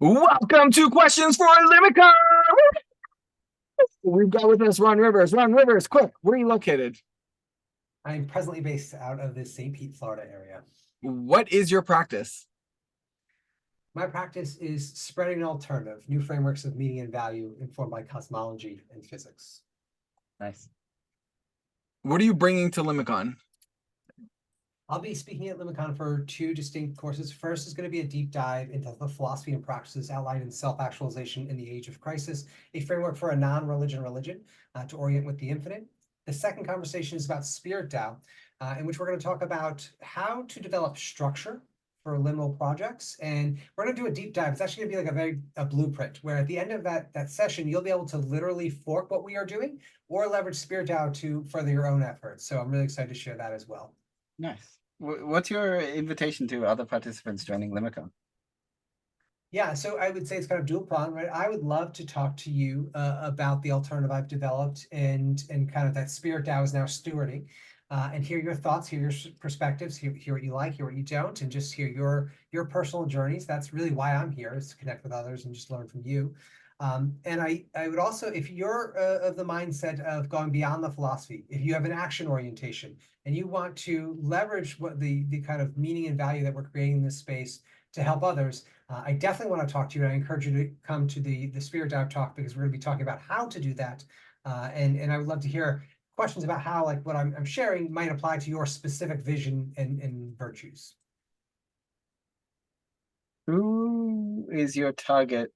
Welcome to Questions for Limicon. We've got with us Ron Rivers. Ron Rivers, quick, where are you located? I'm presently based out of the St. Pete, Florida area. What is your practice? My practice is spreading an alternative, new frameworks of meaning and value informed by cosmology and physics. Nice. What are you bringing to Limicon? I'll be speaking at Limicon for two distinct courses. First is going to be a deep dive into the philosophy and practices outlined in Self-Actualization in the Age of Crisis, a framework for a non-religion religion to orient with the infinite. The second conversation is about SpiritDao, in which we're going to talk about how to develop structure for liminal projects. And we're going to do a deep dive. It's actually going to be like a blueprint, where at the end of that session, you'll be able to literally fork what we are doing or leverage SpiritDao to further your own efforts. So I'm really excited to share that as well. Nice. What's your invitation to other participants joining Limicon? Yeah, so I would say it's kind of dual pronged, right? I would love to talk to you about the alternative I've developed and kind of that SpiritDao is now stewarding, and hear your thoughts, hear your perspectives, hear what you like, hear what you don't, and just hear your personal journeys. That's really why I'm here, is to connect with others and just learn from you. And I would also, if you're of the mindset of going beyond the philosophy, if you have an action orientation and you want to leverage what the kind of meaning and value that we're creating in this space to help others, I definitely want to talk to you. And I encourage you to come to the SpiritDao talk, because we're going to be talking about how to do that. And I would love to hear questions about how, like, what I'm sharing might apply to your specific vision and virtues. Who is your target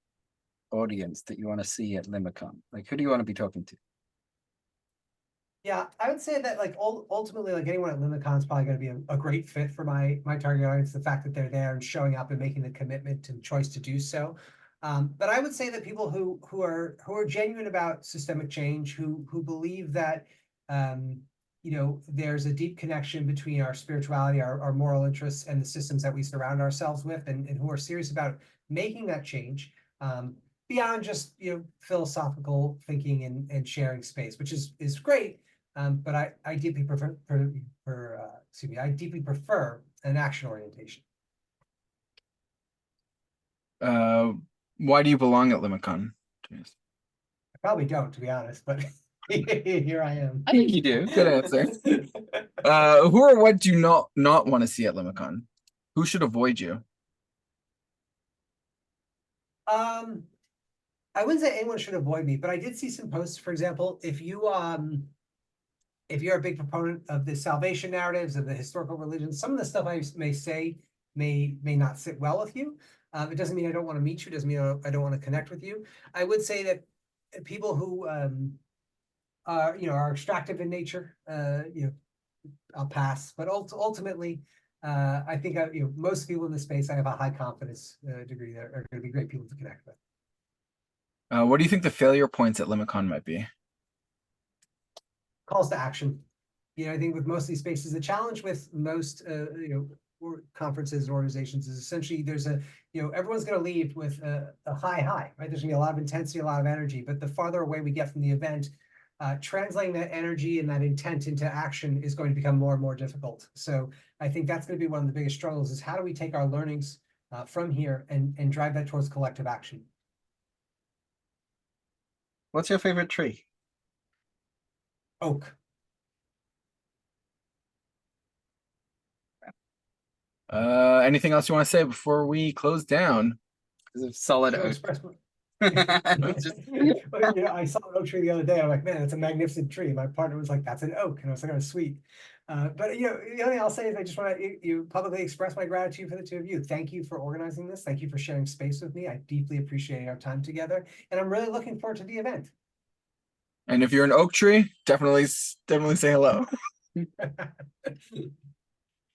audience that you want to see at Limicon? Like, who do you want to be talking to? Yeah, I would say that, like, ultimately, like, anyone at Limicon is probably going to be a great fit for my target audience. The fact that they're there and showing up and making the commitment and choice to do so. But I would say that people who are genuine about systemic change, who believe that there's a deep connection between our spirituality, our moral interests, and the systems that we surround ourselves with, and who are serious about making that change. Beyond just philosophical thinking and sharing space, which is great. But I deeply prefer I deeply prefer an action orientation. Why do you belong at Limicon? I probably don't, to be honest, but here I am. I think you do. Good answer. Who or what do you not want to see at Limicon? Who should avoid you? I wouldn't say anyone should avoid me, but I did see some posts. For example, if you're a big proponent of the salvation narratives of the historical religions, some of the stuff I may say may not sit well with you. It doesn't mean I don't want to meet you. It doesn't mean I don't want to connect with you. I would say that people who are extractive in nature, I'll pass. But ultimately, I think most people in this space, I have a high confidence degree that are going to be great people to connect with. What do you think the failure points at Limicon might be? Calls to action. I think with most of these spaces, the challenge with most conferences and organizations is essentially there's everyone's going to leave with a high, right? There's going to be a lot of intensity, a lot of energy, but the farther away we get from the event, translating that energy and that intent into action is going to become more and more difficult. So I think that's going to be one of the biggest struggles, is how do we take our learnings from here and drive that towards collective action. What's your favorite tree? Oak. Anything else you want to say before we close down? Is it solid oak? I saw an oak tree the other day. I'm like, man, it's a magnificent tree. My partner was like, that's an oak. And I was like, oh, sweet. But the only thing I'll say is I just want to publicly express my gratitude for the two of you. Thank you for organizing this. Thank you for sharing space with me. I deeply appreciate our time together. And I'm really looking forward to the event. And if you're an oak tree, definitely say hello.